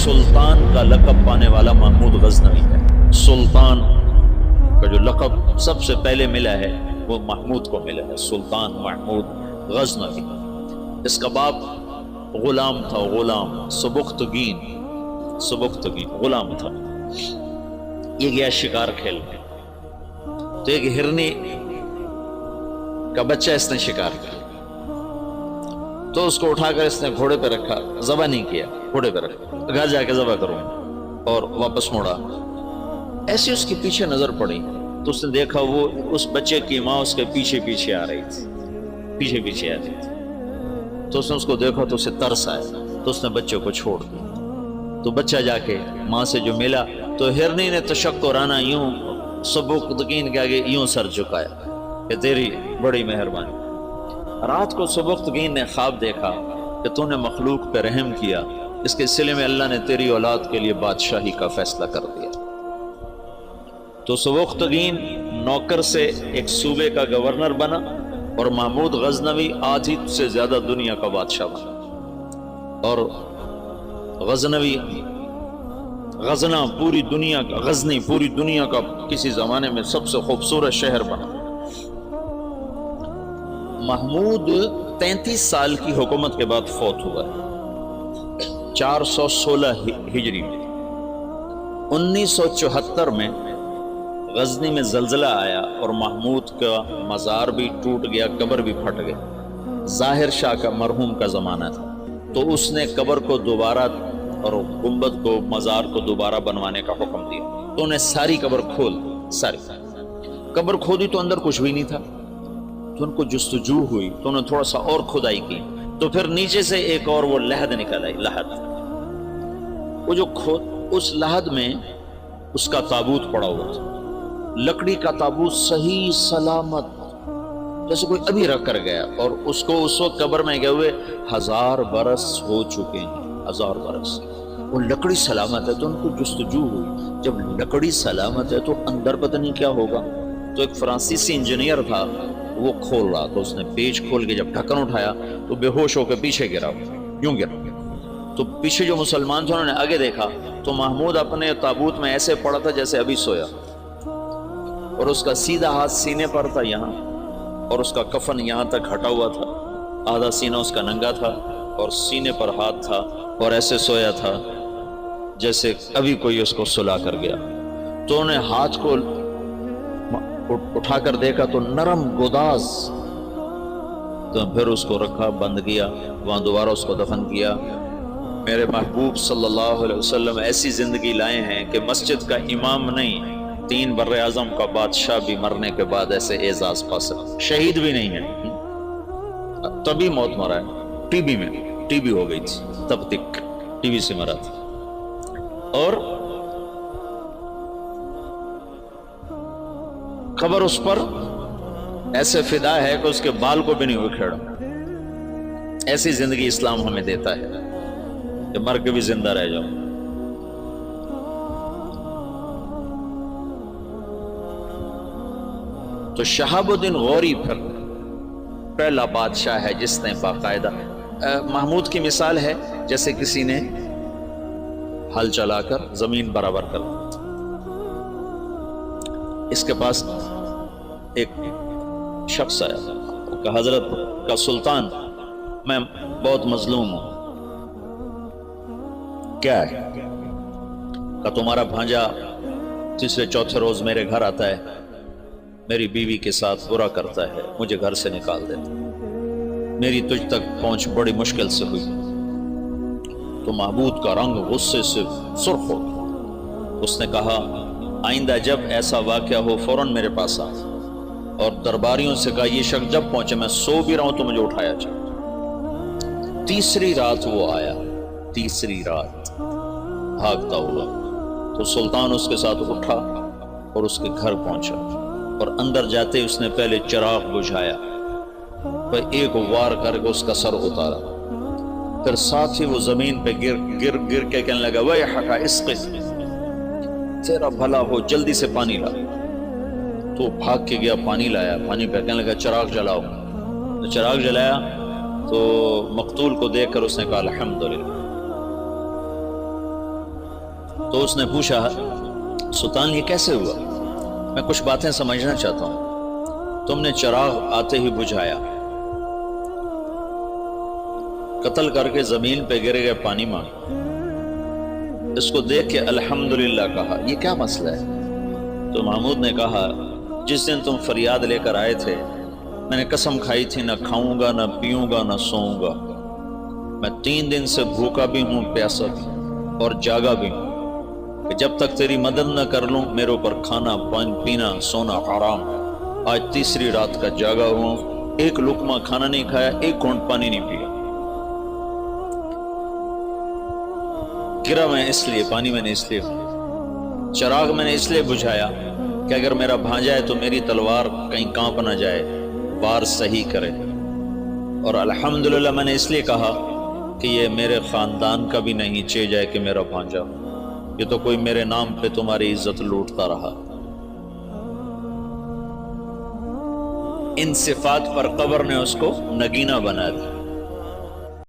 سلطان کا لقب پانے والا محمود غزنوی ہے۔ سلطان کا جو لقب سب سے پہلے ملا ہے وہ محمود کو ملا ہے، سلطان محمود غزنوی۔ اس کا باپ غلام تھا، غلام سبکتگین غلام تھا۔ یہ گیا شکار کھیلنے، تو ایک ہرنی کا بچہ اس نے شکار کیا، تو اس کو اٹھا کر اس نے گھوڑے پہ رکھا، ذبح نہیں کیا، گھوڑے پہ رکھا، گھر جا کے ذبح کروں اور واپس موڑا۔ ایسے اس کے پیچھے نظر پڑی تو اس نے دیکھا وہ اس بچے کی ماں اس کے پیچھے پیچھے آ رہی تھی، تو اس نے اس کو دیکھا تو اسے ترس آیا، تو اس نے بچے کو چھوڑ دیا۔ تو بچہ جا کے ماں سے جو ملا تو ہرنی نے تشکرانہ یوں سبکتگین کے آگے یوں سر جھکایا کہ تیری بڑی مہربانی۔ رات کو سبکتگین نے خواب دیکھا کہ تو نے مخلوق پہ رحم کیا، اس کے صلے میں اللہ نے تیری اولاد کے لیے بادشاہی کا فیصلہ کر دیا۔ تو سبکتگین نوکر سے ایک صوبے کا گورنر بنا اور محمود غزنوی آدھی سے زیادہ دنیا کا بادشاہ بنا۔ اور غزنوی پوری دنیا کا کسی زمانے میں سب سے خوبصورت شہر بنا۔ محمود 33 سال کی حکومت کے بعد فوت ہوا ہے 416 ہجری میں۔ 1974 میں غزنی میں زلزلہ آیا اور محمود کا مزار بھی ٹوٹ گیا، قبر بھی پھٹ گئی۔ ظاہر شاہ کا مرحوم کا زمانہ تھا، تو اس نے قبر کو دوبارہ اور گنبد کو، مزار کو دوبارہ بنوانے کا حکم دیا۔ تو انہیں ساری قبر ساری قبر کھودی تو اندر کچھ بھی نہیں تھا، تو ان کو جستجو ہوئی تو انہوں نے تھوڑا سا اور کھدائی کی، تو پھر نیچے سے ایک اور وہ لحد نکل آئی، وہ جو اس لحد میں اس کا تابوت پڑا ہوا تھا، لکڑی کا تابوت صحیح سلامت، جیسے کوئی ابھی رکھ کر گیا، اور اس کو اس وقت قبر میں گئے ہوئے 1000 برس ہو چکے ہیں، 1000 برس۔ وہ لکڑی سلامت ہے تو ان کو جستجو ہوئی، جب لکڑی سلامت ہے تو اندر پتہ نہیں کیا ہوگا۔ تو ایک فرانسیسی انجینئر تھا، وہ کھول رہا، تو اس نے پیچ کھول کے جب ڈھکن اٹھایا تو بے ہوش ہو کے پیچھے گرا، یوں گرا۔ تو پیچھے جو مسلمان تھے انہوں نے آگے دیکھا تو محمود اپنے تابوت میں ایسے پڑا تھا جیسے ابھی سویا، اور اس کا سیدھا ہاتھ سینے پر تھا یہاں، اور اس کا کفن یہاں تک ہٹا ہوا تھا، آدھا سینہ اس کا ننگا تھا اور سینے پر ہاتھ تھا، اور ایسے سویا تھا جیسے ابھی کوئی اس کو سلا کر گیا۔ تو انہیں ہاتھ کو اٹھا کر دیکھا تو نرم گداز، تو پھر اس کو رکھا، بند کیا، وہاں دوبارہ اس کو دفن کیا۔ میرے محبوب صلی اللہ علیہ وسلم ایسی زندگی لائے ہیں کہ مسجد کا امام نہیں، 3 بر اعظم کا بادشاہ بھی مرنے کے بعد ایسے اعزاز پا سکتا، شہید بھی نہیں ہے، تبھی موت مرا ہے، ٹی بی ہو گئی تھی، تب تک ٹی بی سے مرا تھا۔ اور قبر اس پر ایسے فدا ہے کہ اس کے بال کو بھی نہیں اکھیڑا۔ ایسی زندگی اسلام ہمیں دیتا ہے کہ مر کے بھی زندہ رہ جاؤ۔ تو شہاب الدین غوری پھر پہلا بادشاہ ہے جس نے باقاعدہ، محمود کی مثال ہے جیسے کسی نے ہل چلا کر زمین برابر کر، اس کے پاس ایک شخص آیا کہ حضرت کا سلطان میں بہت مظلوم ہوں، کیا ہے؟ کہ تمہارا بھانجا تیسرے چوتھے روز میرے گھر آتا ہے، میری بیوی کے ساتھ برا کرتا ہے، مجھے گھر سے نکال دیتا، میری تجھ تک پہنچ بڑی مشکل سے ہوئی۔ تو محمود کا رنگ غصے سے سرخ ہو گیا، اس نے کہا آئندہ جب ایسا واقعہ ہو فوراً میرے پاس آ، اور درباریوں سے کہا یہ شخص جب پہنچے، میں سو بھی رہا ہوں تو مجھے اٹھایا جائے۔ تیسری رات وہ آیا، تیسری رات بھاگتا ہوا، تو سلطان اس کے ساتھ اٹھا اور اس کے گھر پہنچا، اور اندر جاتے اس نے پہلے چراغ بجھایا، پھر ایک وار کر کے اس کا سر اتارا، پھر ساتھ ہی وہ زمین پہ گر کے کہنے لگا ویحک اسقِ، تیرا بھلا ہو جلدی سے پانی لا۔ تو بھاگ کے گیا، پانی لایا، پانی پہ کہنے لگا چراغ جلاؤ، تو چراغ جلایا تو مقتول کو دیکھ کر اس نے کہا الحمدللہ، تو اس نے پوچھا سلطان یہ کیسے ہوا؟ میں کچھ باتیں سمجھنا چاہتا ہوں۔ تم نے چراغ آتے ہی بجھایا، قتل کر کے زمین پہ گر گئے، پانی مانگا، اس کو دیکھ کے الحمدللہ کہا، یہ کیا مسئلہ ہے؟ تو محمود نے کہا جس دن تم فریاد لے کر آئے تھے میں نے قسم کھائی تھی نہ کھاؤں گا، نہ پیوں گا، نہ سوؤں گا۔ میں 3 دن سے بھوکا بھی ہوں، پیاسا بھی اور جاگا بھی ہوں کہ جب تک تیری مدد نہ کر لوں میرے اوپر کھانا پینا سونا حرام ہے۔ آج تیسری رات کا جاگا ہوں، ایک لقمہ کھانا نہیں کھایا، ایک گھونٹ پانی نہیں پیا۔ گرا میں اس لیے، پانی میں نے اس لیے، چراغ میں نے اس لیے بجھایا کہ اگر میرا بھانجا ہے تو میری تلوار کہیں کانپ نہ جائے، وار صحیح کرے، اور الحمدللہ میں نے اس لیے کہا کہ یہ میرے خاندان کا بھی نہیں چے جائے کہ میرا بھانجا ہو، یہ تو کوئی میرے نام پہ تمہاری عزت لوٹتا رہا۔ ان صفات پر قبر نے اس کو نگینہ بنا دیا۔